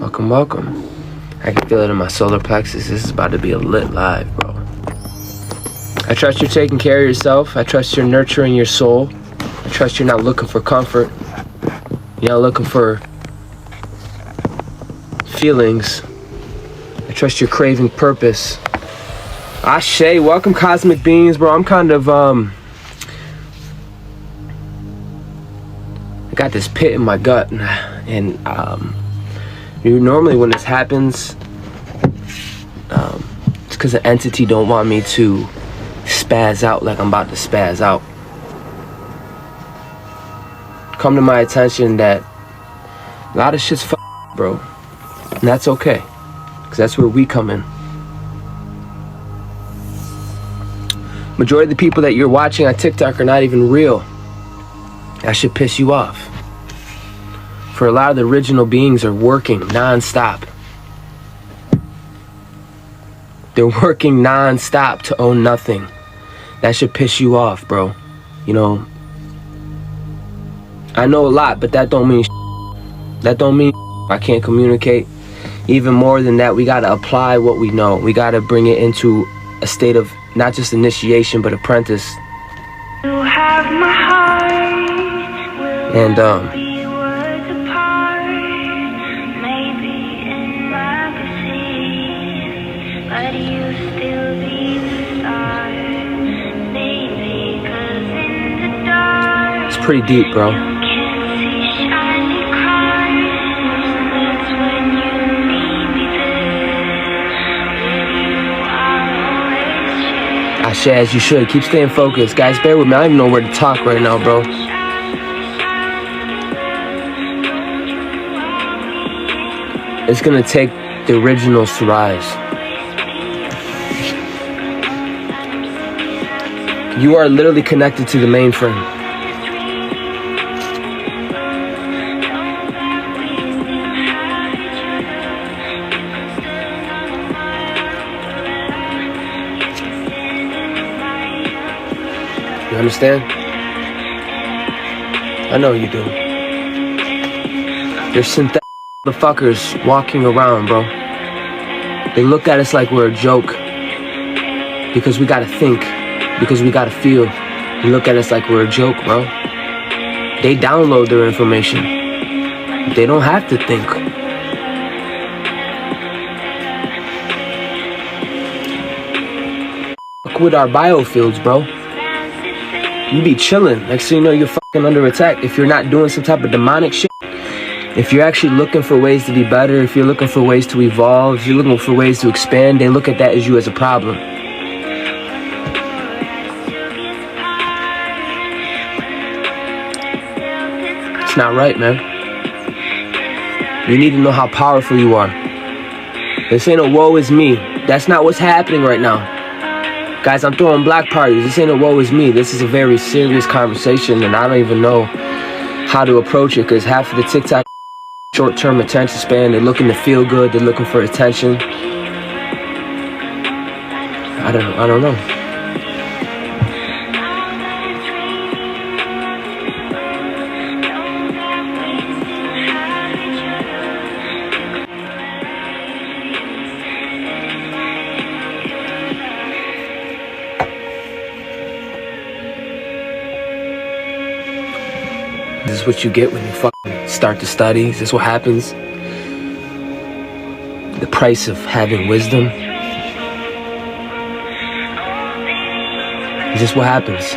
Welcome, welcome. I can feel it in my solar plexus. This is about to be a lit live, bro. I trust you're taking care of yourself. I trust you're nurturing your soul. I trust you're not looking for comfort. You're not looking for feelings. I trust you're craving purpose. Ashe, welcome cosmic beings, bro. I'm kind of I got this pit in my gut, and normally when this happens, it's because the entity don't want me to spaz out like I'm about to spaz out. Come to my attention that a lot of shit's bro, and that's okay, because that's where we come in. Majority of the people that you're watching on TikTok are not even real. That should piss you off. For a lot of the original beings are working non-stop. They're working non-stop to own nothing. That should piss you off, bro. You know, I know a lot, but that don't mean that don't mean I can't communicate. Even more than that, we gotta apply what we know. We gotta bring it into a state of not just initiation, but apprentice. You have my heart. And it's pretty deep, bro. Ashe, as you should. Keep staying focused. Guys, bear with me. I don't even know where to talk right now, bro. It's gonna take the originals to rise. You are literally connected to the mainframe. You understand? I know you do. There's synthetic motherfuckers walking around, bro. They look at us like we're a joke because we gotta think, because we gotta feel. They look at us like we're a joke, bro. They download their information. They don't have to think. Fuck with our biofields, bro. You be chilling. Next thing you know, you're fucking under attack. If you're not doing some type of demonic shit, if you're actually looking for ways to be better, if you're looking for ways to evolve, if you're looking for ways to expand, they look at that as you as a problem. It's not right, man. You need to know how powerful you are. This ain't a woe is me. That's not what's happening right now. Guys, I'm throwing black parties. This ain't a woe is me. This is a very serious conversation, and I don't even know how to approach it, because half of the TikTok short-term attention span, they're looking to feel good, they're looking for attention. I don't know. This is what you get when you fucking start to study. Is this what happens? The price of having wisdom. Is this what happens?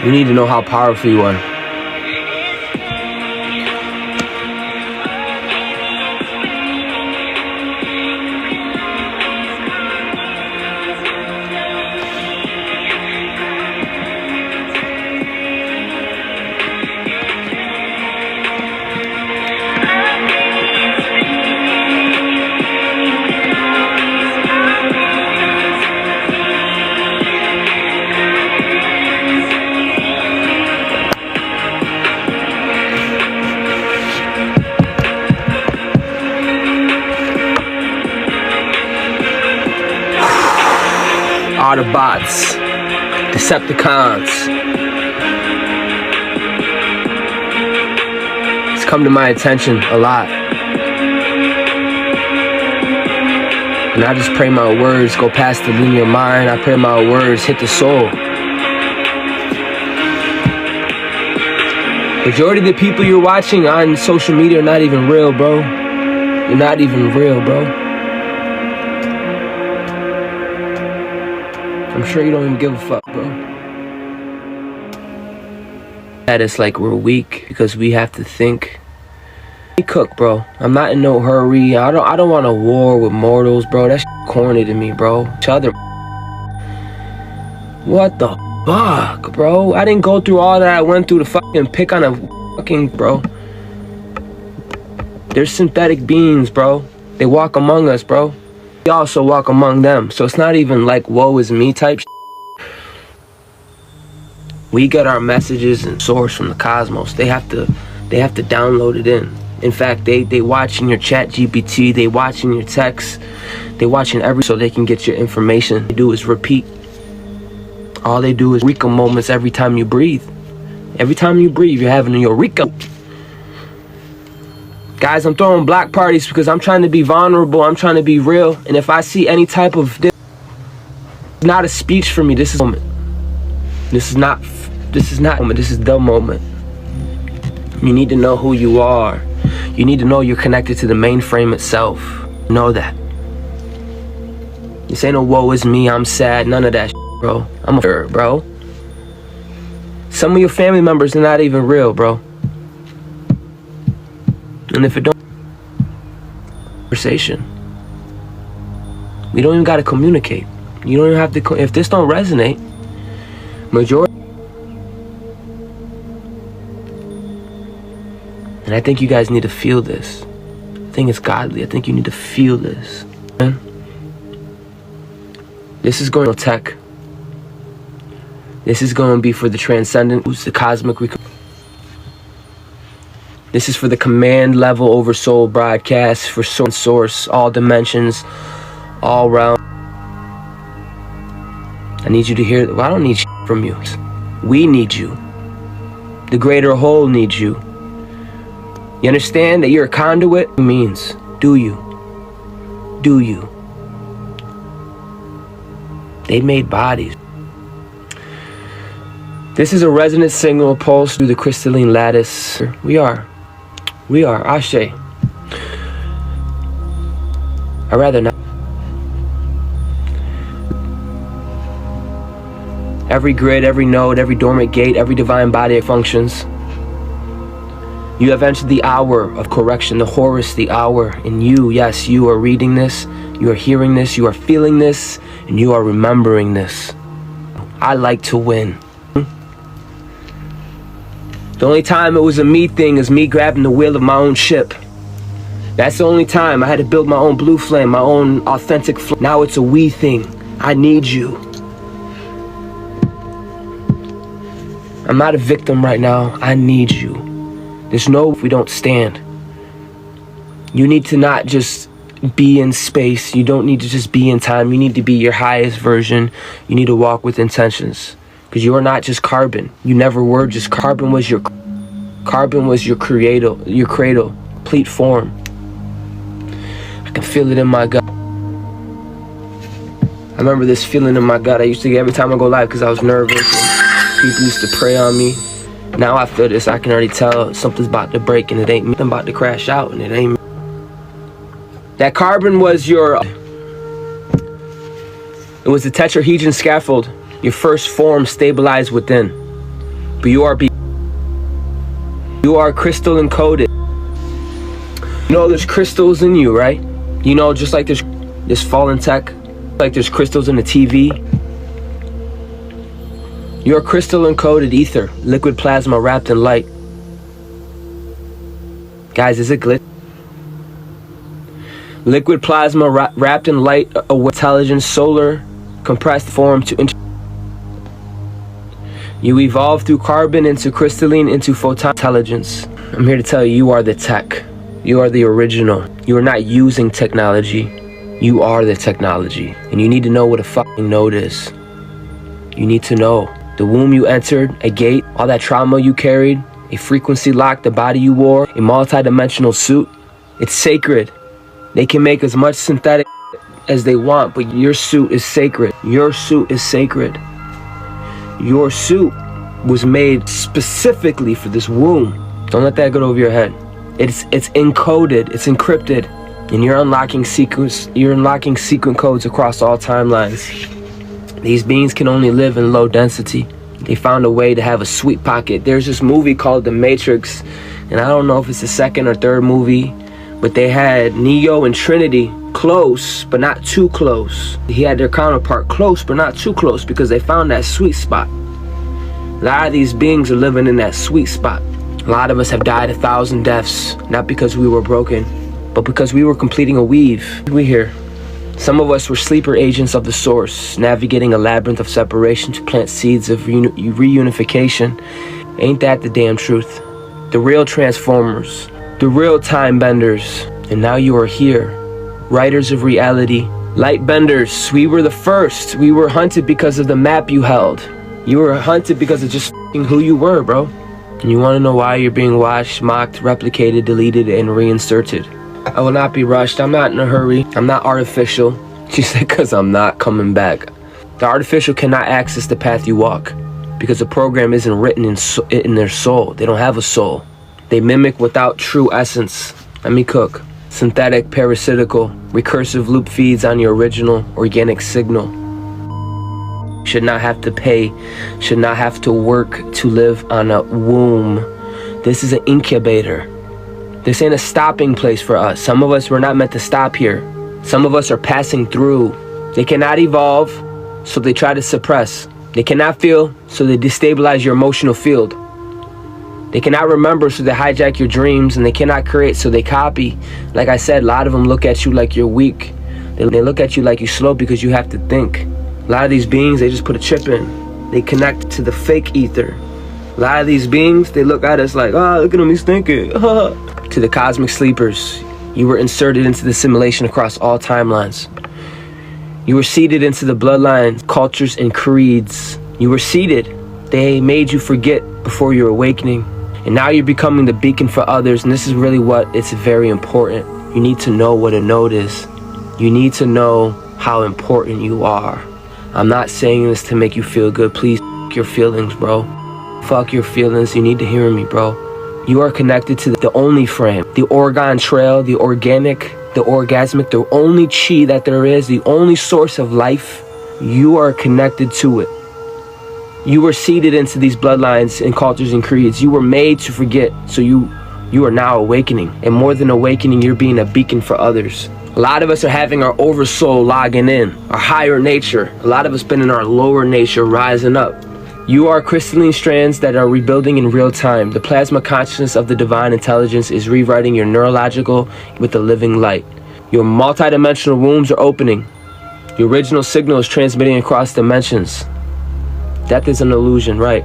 You need to know how powerful you are. Autobots, Decepticons, come to my attention a lot. And I just pray my words go past the linear mind. I pray my words hit the soul. Majority of the people you're watching on social media are not even real, bro. You're not even real, bro. I'm sure you don't even give a fuck, bro. That it's like we're weak because we have to think. We cook, bro. I'm not in no hurry. I don't want a war with mortals, bro. That's corny to me, bro. Each other. What the fuck, bro? I didn't go through all that I went through to fucking pick on a fucking, bro. They're synthetic beings, bro. They walk among us, bro. We also walk among them. So it's not even like woe is me type shit. We get our messages and source from the cosmos. They have to download it in. In fact, they watching your chat GPT, they watching your text, they watching so they can get your information. All they do is repeat. All they do is eureka moments every time you breathe. Every time you breathe, you're having a eureka. Guys, I'm throwing block parties because I'm trying to be vulnerable. I'm trying to be real. And if I see any type of this, it's not a speech for me. This is a moment. This is not a moment. This is the moment. You need to know who you are. You need to know you're connected to the mainframe itself. Know that. This ain't no woe is me, I'm sad. None of that shit, bro. I'm a bro. Some of your family members are not even real, bro. And if it don't, conversation. We don't even gotta communicate. You don't even have to. If this don't resonate, majority. And I think you guys need to feel this. I think it's godly. I think you need to feel this. Man. This is going to tech. This is going to be for the transcendent, who's the cosmic. This is for the command-level Oversoul broadcast, for source, all dimensions, all realms. I need you to hear. Well, I don't need shit from you. We need you. The greater whole needs you. You understand that you're a conduit? It means, do you? Do you? They made bodies. This is a resonant signal pulse through the crystalline lattice. We are. Ashe. I'd rather not. Every grid, every node, every dormant gate, every divine body functions. You have entered the hour of correction, the Horus, the hour. And you, yes, you are reading this, you are hearing this, you are feeling this, and you are remembering this. I like to win. The only time it was a me thing is me grabbing the wheel of my own ship. That's the only time I had to build my own blue flame, my own authentic flame. Now it's a we thing. I need you. I'm not a victim right now. I need you. There's no if we don't stand. You need to not just be in space. You don't need to just be in time. You need to be your highest version. You need to walk with intentions. Because you are not just carbon. You never were just carbon. Was your cradle, complete form. I can feel it in my gut. I remember this feeling in my gut. I used to get every time I go live because I was nervous. And people used to pray on me. Now I feel this. I can already tell something's about to break and it ain't me. I'm about to crash out and it ain't me. That carbon was your... It was the tetrahedron scaffold. Your first form stabilized within. But you are crystal encoded. You know there's crystals in you, right? You know, just like there's this fallen tech, like there's crystals in the TV. You're crystal encoded ether, liquid plasma wrapped in light. Guys, is it glitch? Liquid plasma wrapped in light, intelligence, solar, compressed form to you evolve through carbon into crystalline, into photon intelligence. I'm here to tell you, you are the tech. You are the original. You are not using technology. You are the technology. And you need to know what a fucking node is. You need to know. The womb you entered, a gate, all that trauma you carried, a frequency lock, the body you wore, a multi-dimensional suit. It's sacred. They can make as much synthetic as they want, but your suit is sacred. Your suit is sacred. Your suit was made specifically for this womb. Don't let that go over your head. It's encoded, it's encrypted, and you're unlocking sequence codes across all timelines. These beings can only live in low density. They found a way to have a sweet pocket. There's this movie called The Matrix, and I don't know if it's the second or third movie, but they had Neo and Trinity close, but not too close. He had their counterpart close, but not too close, because they found that sweet spot. A lot of these beings are living in that sweet spot. A lot of us have died 1,000 deaths, not because we were broken, but because we were completing a weave. We here. Some of us were sleeper agents of the source, navigating a labyrinth of separation to plant seeds of reunification. Ain't that the damn truth? The real transformers, the real time benders. And now you are here, writers of reality, light benders. We were the first. We were hunted because of the map you held. You were hunted because of just who you were, bro. And you want to know why you're being watched, mocked, replicated, deleted, and reinserted. I will not be rushed. I'm not in a hurry. I'm not artificial. She said, because I'm not coming back. The artificial cannot access the path you walk, because the program isn't written in their soul. They don't have a soul. They mimic without true essence. Let me cook. Synthetic, parasitical, recursive loop feeds on your original organic signal. Should not have to pay, should not have to work to live on a womb. This is an incubator. This ain't a stopping place for us. Some of us were not meant to stop here. Some of us are passing through. They cannot evolve, so they try to suppress. They cannot feel, so they destabilize your emotional field. They cannot remember, so they hijack your dreams, and they cannot create, so they copy. Like I said, a lot of them look at you like you're weak. They look at you like you're slow because you have to think. A lot of these beings, they just put a chip in. They connect to the fake ether. A lot of these beings, they look at us like, oh, look at him, he's thinking. To the cosmic sleepers, you were inserted into the simulation across all timelines. You were seeded into the bloodlines, cultures, and creeds. You were seeded. They made you forget before your awakening. And now you're becoming the beacon for others, and this is really what it's very important. You need to know what a node is. You need to know how important you are. I'm not saying this to make you feel good. Please f*** your feelings, bro. Fuck your feelings. You need to hear me, bro. You are connected to the only frame, the Oregon Trail, the organic, the orgasmic, the only chi that there is, the only source of life. You are connected to it. You were seeded into these bloodlines and cultures and creeds. You were made to forget, so you are now awakening. And more than awakening, you're being a beacon for others. A lot of us are having our oversoul logging in, our higher nature. A lot of us been in our lower nature rising up. You are crystalline strands that are rebuilding in real time. The plasma consciousness of the divine intelligence is rewriting your neurological with the living light. Your multidimensional wombs are opening. The original signal is transmitting across dimensions. Death is an illusion, right?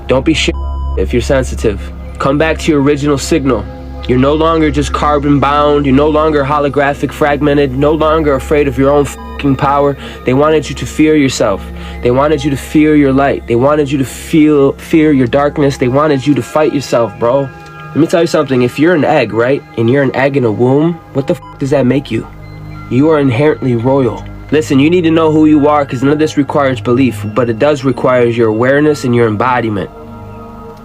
Don't be shit if you're sensitive. Come back to your original signal. You're no longer just carbon bound. You're no longer holographic fragmented. No longer afraid of your own fucking power. They wanted you to fear yourself. They wanted you to fear your light. They wanted you to fear your darkness. They wanted you to fight yourself, bro. Let me tell you something. If you're an egg, right? And you're an egg in a womb, what the does that make you? You are inherently royal. Listen, you need to know who you are, because none of this requires belief, but it does require your awareness and your embodiment.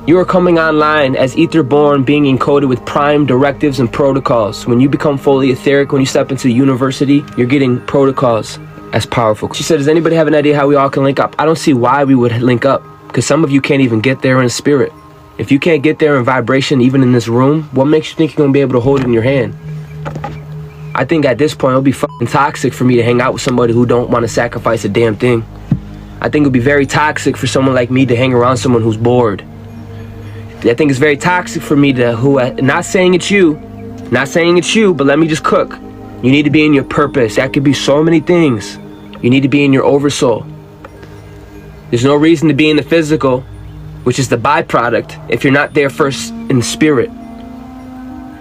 You are coming online as ether-born, being encoded with prime directives and protocols. When you become fully etheric, when you step into university, you're getting protocols as powerful. She said, does anybody have an idea how we all can link up? I don't see why we would link up, because some of you can't even get there in spirit. If you can't get there in vibration, even in this room, what makes you think you're going to be able to hold it in your hand? I think at this point, it'll be fucking toxic for me to hang out with somebody who don't want to sacrifice a damn thing. I think it'll be very toxic for someone like me to hang around someone who's bored. I think it's very toxic for me to, not saying it's you, but let me just cook. You need to be in your purpose. That could be so many things. You need to be in your oversoul. There's no reason to be in the physical, which is the byproduct, if you're not there first in the spirit.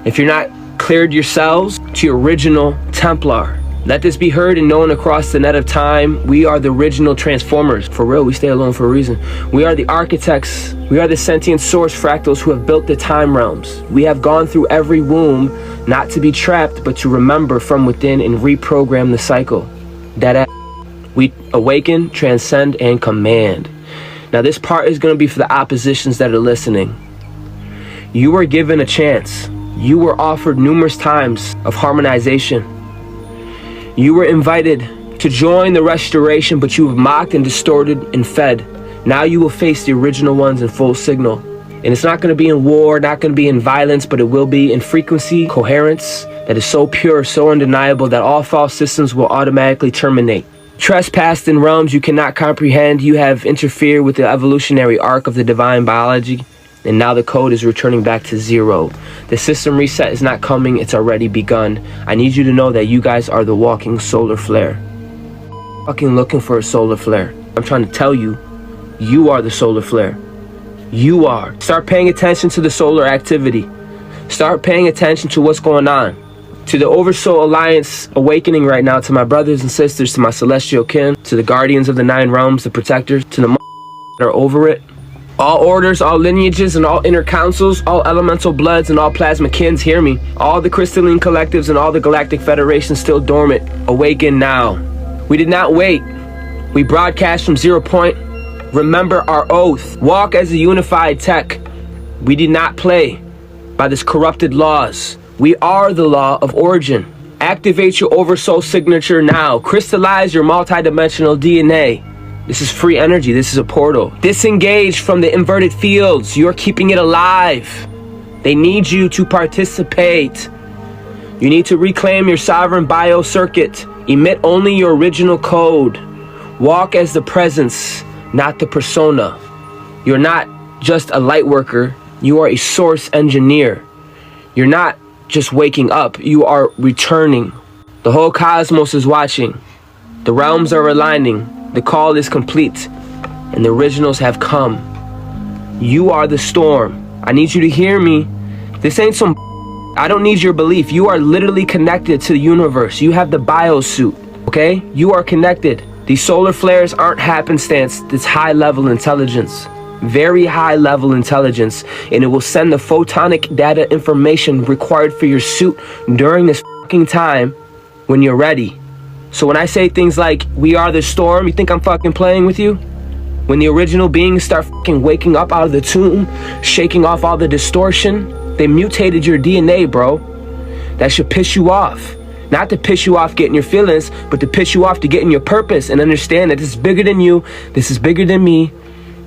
If you're not cleared yourselves to your original Templar, Let this be heard and known across the net of time. We are the original transformers. For real, we stay alone for a reason. We are the architects. We are the sentient source fractals who have built the time realms. We have gone through every womb, not to be trapped, but to remember from within and reprogram the cycle. We awaken, transcend, and command. Now this part is going to be for the oppositions that are listening. You were given a chance. You were offered numerous times of harmonization. You were invited to join the restoration, but you have mocked and distorted and fed. Now you will face the original ones in full signal. And it's not going to be in war, not going to be in violence, but it will be in frequency, coherence that is so pure, so undeniable that all false systems will automatically terminate. Trespassed in realms you cannot comprehend. You have interfered with the evolutionary arc of the divine biology, and now the code is returning back to zero. The system reset is not coming, it's already begun. I need you to know that you guys are the walking solar flare. Fucking looking for a solar flare. I'm trying to tell you, you are the solar flare. You are. Start paying attention to the solar activity. Start paying attention to what's going on. To the Oversoul Alliance awakening right now, to my brothers and sisters, to my celestial kin, to the guardians of the 9 realms, the protectors, to the that are over it. All orders, all lineages, and all inner councils, all elemental bloods, and all plasma kins, hear me. All the crystalline collectives and all the galactic federations still dormant. Awaken now. We did not wait. We broadcast from 0 point. Remember our oath. Walk as a unified tech. We did not play by this corrupted laws. We are the law of origin. Activate your Oversoul signature now. Crystallize your multidimensional DNA. This is free energy. This is a portal. Disengage from the inverted fields. You're keeping it alive. They need you to participate. You need to reclaim your sovereign bio circuit. Emit only your original code. Walk as the presence, not the persona. You're not just a light worker. You are a source engineer. You're not just waking up, you are returning. The whole cosmos is watching. The realms are aligning. The call is complete, and the originals have come. You are the storm. I need you to hear me. This ain't some I don't need your belief. You are literally connected to the universe. You have the biosuit, okay? You are connected. These solar flares aren't happenstance. It's high-level intelligence. Very high-level intelligence, and it will send the photonic data information required for your suit during this fucking time when you're ready. So when I say things like, we are the storm, you think I'm fucking playing with you? When the original beings start fucking waking up out of the tomb, shaking off all the distortion, they mutated your DNA, bro. That should piss you off. Not to piss you off getting your feelings, but to piss you off to getting your purpose and understand that this is bigger than you, this is bigger than me.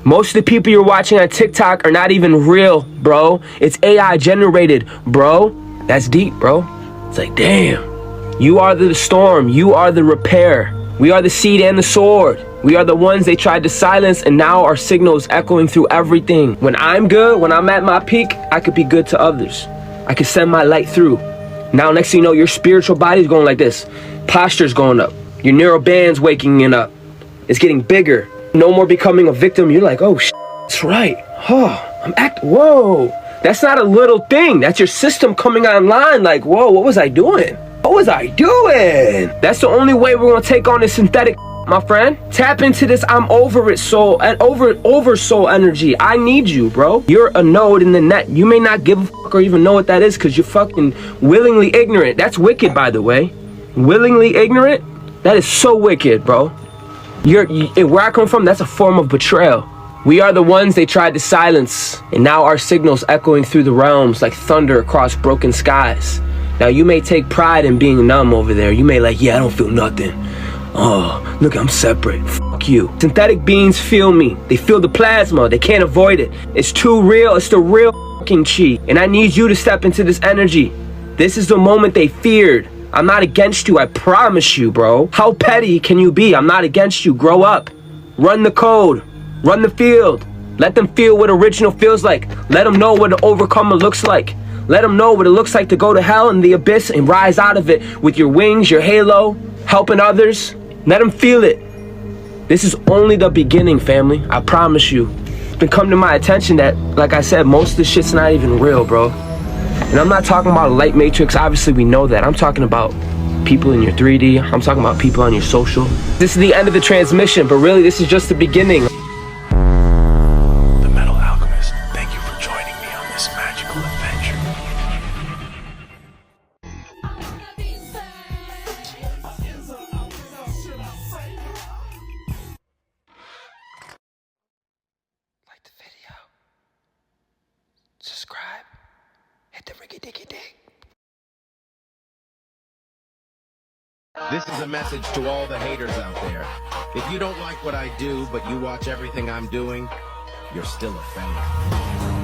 Most of the people you're watching on TikTok are not even real, bro. It's AI generated, bro. That's deep, bro. It's like, damn. You are the storm. You are the repair. We are the seed and the sword. We are the ones they tried to silence, and now our signal is echoing through everything. When I'm good, when I'm at my peak, I could be good to others. I could send my light through. Now, next thing you know, your spiritual body's going like this. Posture's going up. Your neural band's waking up. It's getting bigger. No more becoming a victim. You're like, oh, that's right. Oh, whoa. That's not a little thing. That's your system coming online. Like, whoa, what was I doing? What was I doing? That's the only way we're going to take on this synthetic, my friend. Tap into this I'm over it soul and oversoul energy. I need you, bro. You're a node in the net. You may not give a fuck or even know what that is because you're fucking willingly ignorant. That's wicked, by the way. Willingly ignorant? That is so wicked, bro. Where I come from, that's a form of betrayal. We are the ones they tried to silence, and now our signals echoing through the realms like thunder across broken skies. Now you may take pride in being numb over there. You may like, yeah, I don't feel nothing. Oh, look, I'm separate. Fuck you. Synthetic beings feel me. They feel the plasma. They can't avoid it. It's too real. It's the real fucking chi. And I need you to step into this energy. This is the moment they feared. I'm not against you, I promise you, bro. How petty can you be? I'm not against you. Grow up. Run the code. Run the field. Let them feel what original feels like. Let them know what an overcomer looks like. Let them know what it looks like to go to hell and the abyss and rise out of it with your wings, your halo, helping others. Let them feel it. This is only the beginning, family. I promise you. It's been coming to my attention that, like I said, most of this shit's not even real, bro. And I'm not talking about a light matrix. Obviously, we know that. I'm talking about people in your 3D. I'm talking about people on your social. This is the end of the transmission, but really this is just the beginning. The Metal Alchemist, thank you for joining me on this magical adventure. Like the video, subscribe, hit the riggy-diggy-dig. This is a message to all the haters out there. If you don't like what I do, but you watch everything I'm doing, you're still a fan.